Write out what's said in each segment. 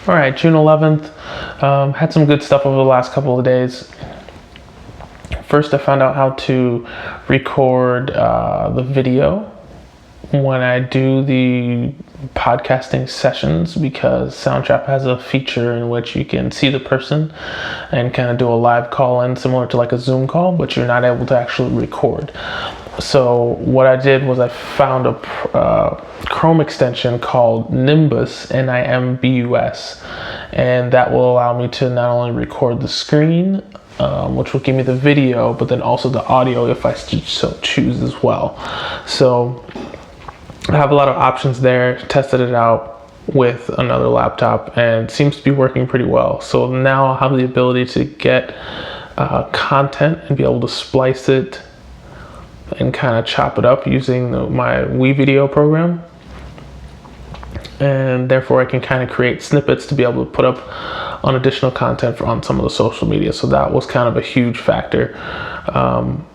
All right, June 11th. Had some good stuff over the last couple of days. First, I found out how to record the video when I do the podcasting sessions, because Soundtrap has a feature in which you can see the person and kind of do a live call-in similar to like a Zoom call, but you're not able to actually record. So what I did was I found a Chrome extension called Nimbus, Nimbus, and that will allow me to not only record the screen, which will give me the video, but then also the audio if I so choose as well. So I have a lot of options there. Tested it out with another laptop and seems to be working pretty well. So now I'll have the ability to get content and be able to splice it and kind of chop it up using my WeVideo program. And therefore I can kind of create snippets to be able to put up on additional content on some of the social media. So that was kind of a huge factor.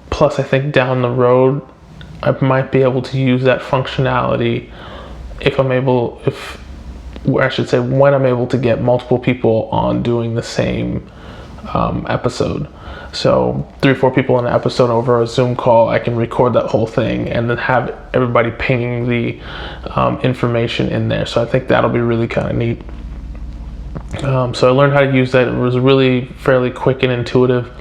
Plus I think down the road, I might be able to use that functionality when I'm able to get multiple people on doing the same episode. So 3 or 4 people in an episode over a Zoom call, I can record that whole thing and then have everybody pinging the information in there. So I think that'll be really kind of neat. So I learned how to use that. It was really fairly quick and intuitive.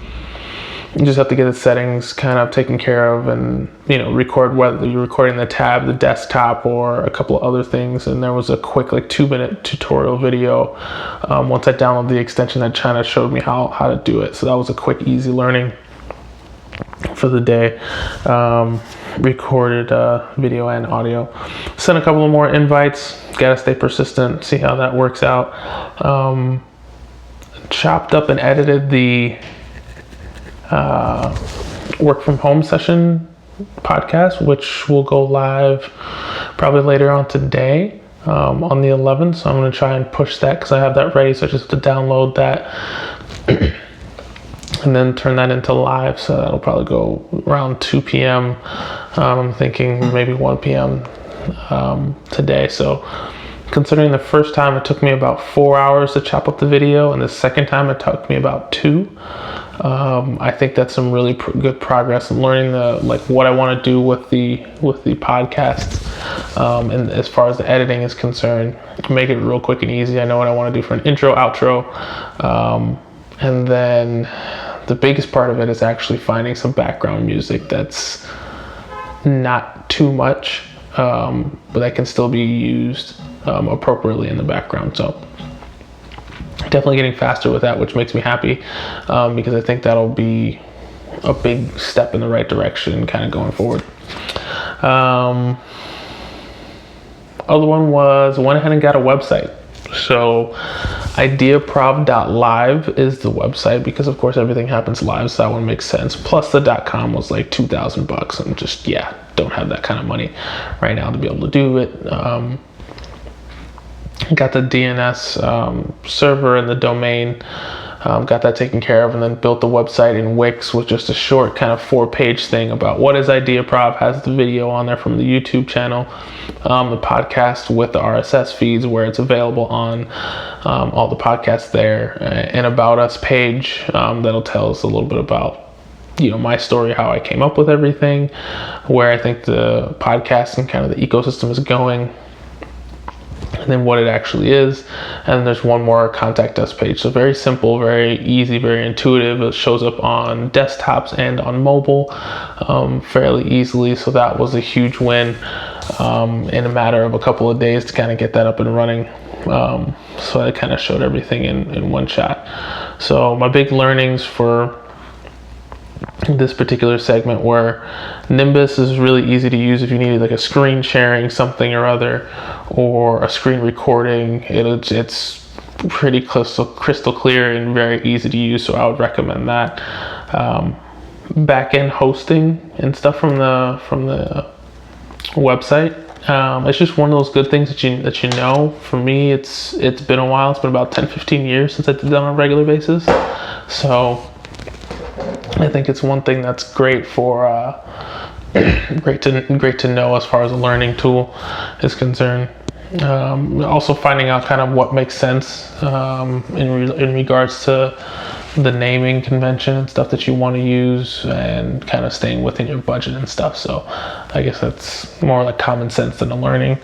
You just have to get the settings kind of taken care of and, record whether you're recording the tab, the desktop, or a couple of other things. And there was a quick 2-minute tutorial video. Once I downloaded the extension, that kind of showed me how to do it. So that was a quick, easy learning for the day. Recorded video and audio. Sent a couple of more invites. Gotta stay persistent, see how that works out. Chopped up and edited the work from home session podcast, which will go live probably later on today, on the 11th. So I'm going to try and push that because I have that ready. So I just have to download that and then turn that into live. So that'll probably go around 2 p.m. I'm thinking maybe 1 p.m. Today. So considering the first time it took me about 4 hours to chop up the video, and the second time it took me about 2. I think that's some really good progress in learning what I want to do with the podcasts, and as far as the editing is concerned, make it real quick and easy. I know what I want to do for an intro, outro, and then the biggest part of it is actually finding some background music that's not too much, but that can still be used appropriately in the background. So definitely getting faster with that, which makes me happy, because I think that'll be a big step in the right direction kind of going forward. Other one was went ahead and got a website. So ideaprov.live is the website, because of course everything happens live, so that one makes sense. Plus the .com was like $2,000, and just don't have that kind of money right now to be able to do it. Got the DNS server and the domain, got that taken care of, and then built the website in Wix with just a short kind of 4-page thing about what is ideaprov. Has the video on there from the YouTube channel, the podcast with the RSS feeds where it's available on all the podcasts there, an About Us page that'll tell us a little bit about my story, how I came up with everything, where I think the podcast and kind of the ecosystem is going, and then what it actually is. And there's one more contact us page. So very simple, very easy, very intuitive. It shows up on desktops and on mobile fairly easily. So that was a huge win in a matter of a couple of days to kind of get that up and running. So I kind of showed everything in one shot. So my big learnings for this particular segment were Nimbus is really easy to use if you need a screen sharing something or other, or a screen recording. It's pretty crystal clear and very easy to use, so I would recommend that. Back-end hosting and stuff from the website. It's just one of those good things that you know. For me, it's been a while. It's been about 10-15 years since I did that on a regular basis. So I think it's one thing that's great for great to know as far as a learning tool is concerned. Also finding out kind of what makes sense in regards to the naming convention and stuff that you want to use, and kind of staying within your budget and stuff. So I guess that's more like common sense than a learning.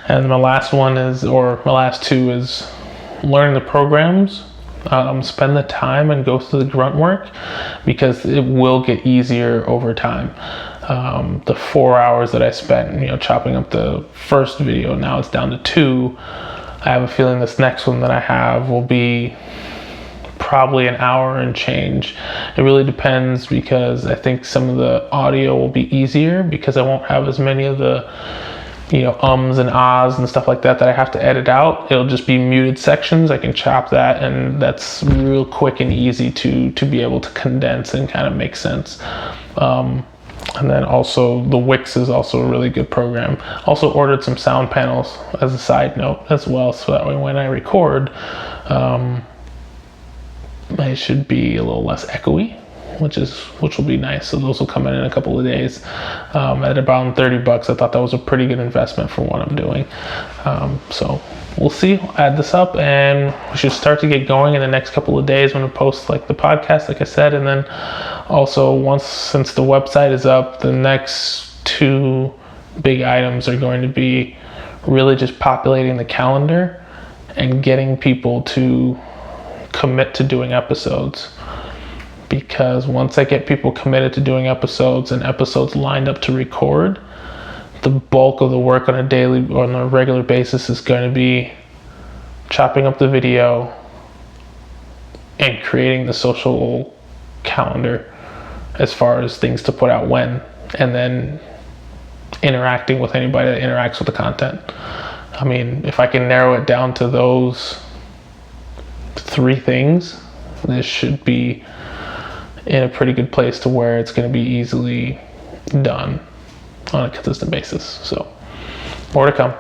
And my last two is learning the programs. Spend the time and go through the grunt work, because it will get easier over time. The 4 hours that I spent, chopping up the first video, now it's down to 2. I have a feeling this next one that I have will be probably an hour and change. It really depends, because I think some of the audio will be easier, because I won't have as many of the ums and ahs and stuff like that I have to edit out. It'll just be muted sections. I can chop that, and that's real quick and easy to be able to condense and kind of make sense. And then also the Wix is also a really good program. Also ordered some sound panels as a side note as well, so that way when I record, it should be a little less echoey, which will be nice. So those will come in a couple of days. At about $30, I thought that was a pretty good investment for what I'm doing. So we'll see. I'll add this up, and we should start to get going in the next couple of days when we post like the podcast, like I said. And then also since the website is up, the next 2 big items are going to be really just populating the calendar and getting people to commit to doing episodes. Because once I get people committed to doing episodes and episodes lined up to record, the bulk of the work on a daily or on a regular basis is going to be chopping up the video and creating the social calendar as far as things to put out when, and then interacting with anybody that interacts with the content. I mean, if I can narrow it down to those 3 things, this should be in a pretty good place to where it's going to be easily done on a consistent basis. So more to come.